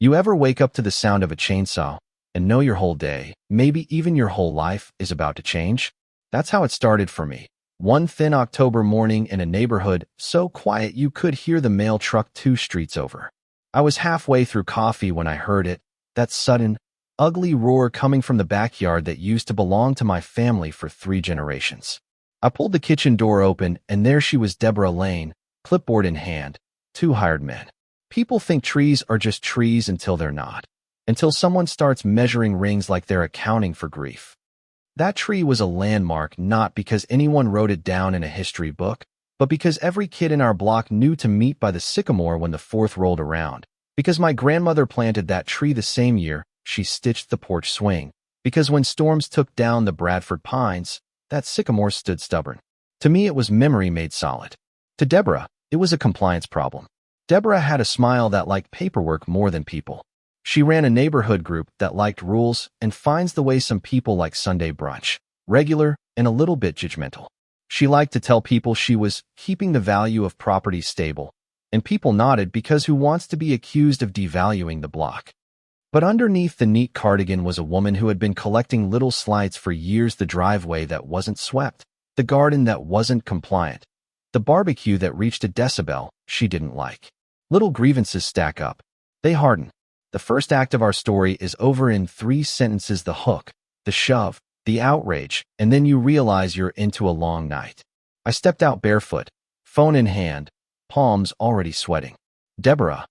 You ever wake up to the sound of a chainsaw and know your whole day, maybe even your whole life, is about to change? That's how it started for me. One thin October morning in a neighborhood so quiet you could hear the mail truck 2 streets over. I was halfway through coffee when I heard it, that sudden, ugly roar coming from the backyard that used to belong to my family for 3 generations. I pulled the kitchen door open, and there she was, Deborah Lane, clipboard in hand, 2 hired men. People think trees are just trees until they're not. Until someone starts measuring rings like they're accounting for grief. That tree was a landmark not because anyone wrote it down in a history book, but because every kid in our block knew to meet by the sycamore when the 4th rolled around. Because my grandmother planted that tree the same year she stitched the porch swing. Because when storms took down the Bradford pines, that sycamore stood stubborn. To me, it was memory made solid. To Deborah, it was a compliance problem. Deborah had a smile that liked paperwork more than people. She ran a neighborhood group that liked rules and fines the way some people like Sunday brunch, regular and a little bit judgmental. She liked to tell people she was keeping the value of property stable, and people nodded because who wants to be accused of devaluing the block? But underneath the neat cardigan was a woman who had been collecting little slights for years: the driveway that wasn't swept, the garden that wasn't compliant, the barbecue that reached a decibel she didn't like. Little grievances stack up. They harden. The first act of our story is over in 3 sentences: the hook, the shove, the outrage, and then you realize you're into a long night. I stepped out barefoot, phone in hand, palms already sweating. "Deborah,"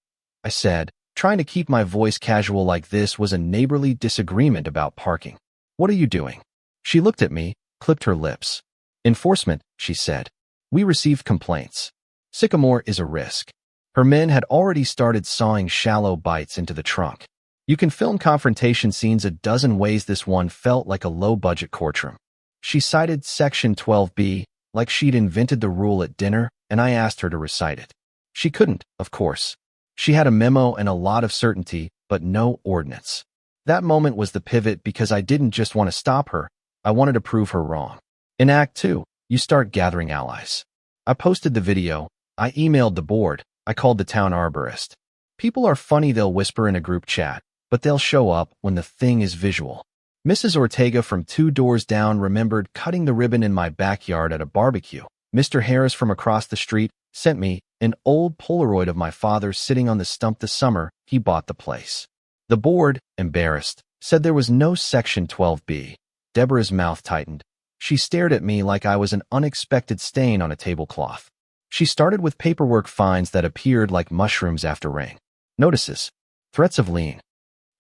I said, trying to keep my voice casual like this was a neighborly disagreement about parking. "What are you doing?" She looked at me, clipped her lips. "Enforcement," she said. "We received complaints. Sycamore is a risk." Her men had already started sawing shallow bites into the trunk. You can film confrontation scenes a dozen ways. This one felt like a low-budget courtroom. She cited Section 12B, like she'd invented the rule at dinner, and I asked her to recite it. She couldn't, of course. She had a memo and a lot of certainty, but no ordinance. That moment was the pivot because I didn't just want to stop her, I wanted to prove her wrong. In Act 2, you start gathering allies. I posted the video, I emailed the board, I called the town arborist. People are funny, they'll whisper in a group chat, but they'll show up when the thing is visual. Mrs. Ortega from 2 doors down remembered cutting the ribbon in my backyard at a barbecue. Mr. Harris from across the street sent me an old Polaroid of my father sitting on the stump the summer he bought the place. The board, embarrassed, said there was no Section 12B. Deborah's mouth tightened. She stared at me like I was an unexpected stain on a tablecloth. She started with paperwork: fines that appeared like mushrooms after rain. Notices. Threats of lien.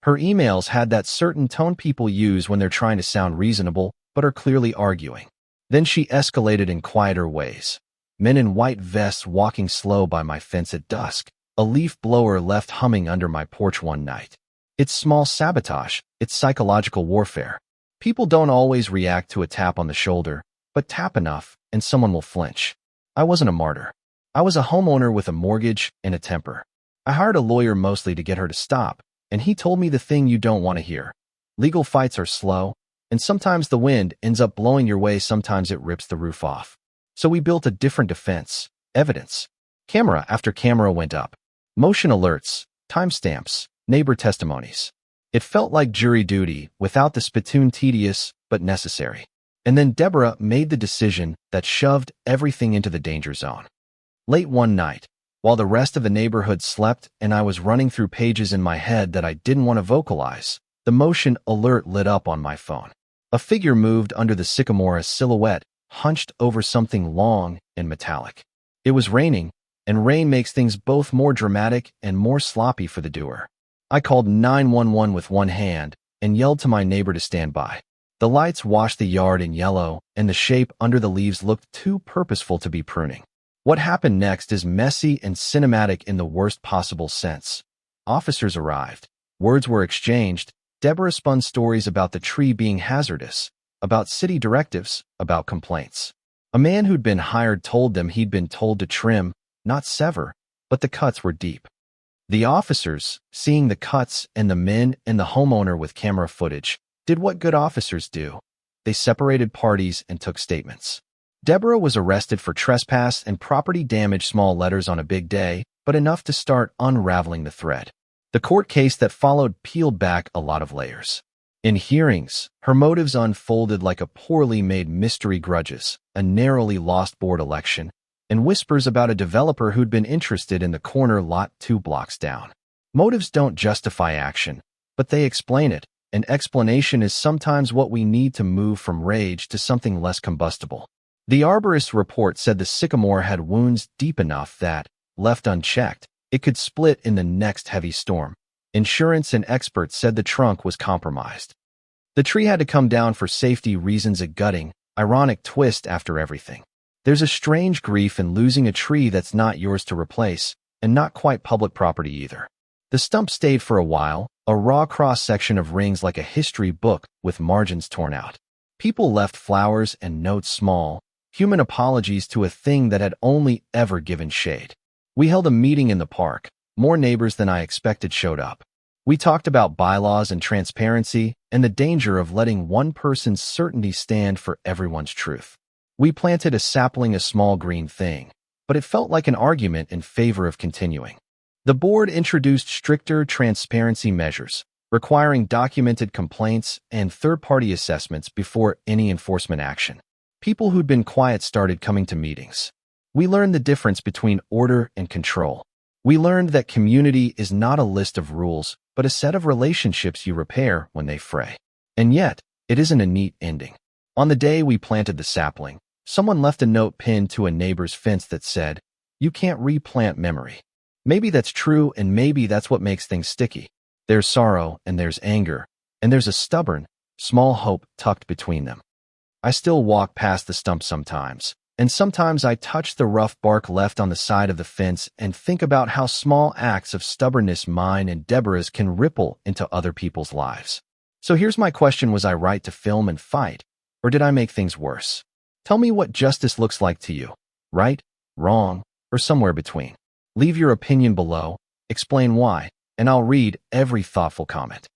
Her emails had that certain tone people use when they're trying to sound reasonable, but are clearly arguing. Then she escalated in quieter ways. Men in white vests walking slow by my fence at dusk. A leaf blower left humming under my porch one night. It's small sabotage. It's psychological warfare. People don't always react to a tap on the shoulder, but tap enough, and someone will flinch. I wasn't a martyr. I was a homeowner with a mortgage and a temper. I hired a lawyer mostly to get her to stop, and he told me the thing you don't want to hear. Legal fights are slow, and sometimes the wind ends up blowing your way, sometimes it rips the roof off. So we built a different defense. Evidence. Camera after camera went up. Motion alerts, timestamps, neighbor testimonies. It felt like jury duty, without the spittoon, tedious but necessary. And then Deborah made the decision that shoved everything into the danger zone. Late one night, while the rest of the neighborhood slept and I was running through pages in my head that I didn't want to vocalize, the motion alert lit up on my phone. A figure moved under the sycamore, a silhouette hunched over something long and metallic. It was raining, and rain makes things both more dramatic and more sloppy for the doer. I called 911 with one hand and yelled to my neighbor to stand by. The lights washed the yard in yellow, and the shape under the leaves looked too purposeful to be pruning. What happened next is messy and cinematic in the worst possible sense. Officers arrived. Words were exchanged. Deborah spun stories about the tree being hazardous, about city directives, about complaints. A man who'd been hired told them he'd been told to trim, not sever, but the cuts were deep. The officers, seeing the cuts and the men and the homeowner with camera footage, did what good officers do. They separated parties and took statements. Deborah was arrested for trespass and property damage, small letters on a big day, but enough to start unraveling the thread. The court case that followed peeled back a lot of layers. In hearings, her motives unfolded like a poorly made mystery grudges, a narrowly lost board election, and whispers about a developer who'd been interested in the corner lot 2 blocks down. Motives don't justify action, but they explain it, and explanation is sometimes what we need to move from rage to something less combustible. The arborist's report said the sycamore had wounds deep enough that, left unchecked, it could split in the next heavy storm. Insurance and experts said the trunk was compromised. The tree had to come down for safety reasons, a gutting, ironic twist after everything. There's a strange grief in losing a tree that's not yours to replace, and not quite public property either. The stump stayed for a while, a raw cross-section of rings like a history book with margins torn out. People left flowers and notes, small, human apologies to a thing that had only ever given shade. We held a meeting in the park. More neighbors than I expected showed up. We talked about bylaws and transparency and the danger of letting one person's certainty stand for everyone's truth. We planted a sapling, a small green thing, but it felt like an argument in favor of continuing. The board introduced stricter transparency measures, requiring documented complaints and third-party assessments before any enforcement action. People who'd been quiet started coming to meetings. We learned the difference between order and control. We learned that community is not a list of rules, but a set of relationships you repair when they fray. And yet, it isn't a neat ending. On the day we planted the sapling, someone left a note pinned to a neighbor's fence that said, "You can't replant memory." Maybe that's true, and maybe that's what makes things sticky. There's sorrow, and there's anger, and there's a stubborn, small hope tucked between them. I still walk past the stump sometimes, and sometimes I touch the rough bark left on the side of the fence and think about how small acts of stubbornness, mine and Deborah's, can ripple into other people's lives. So here's my question: was I right to film and fight, or did I make things worse? Tell me what justice looks like to you. Right, wrong, or somewhere between. Leave your opinion below, explain why, and I'll read every thoughtful comment.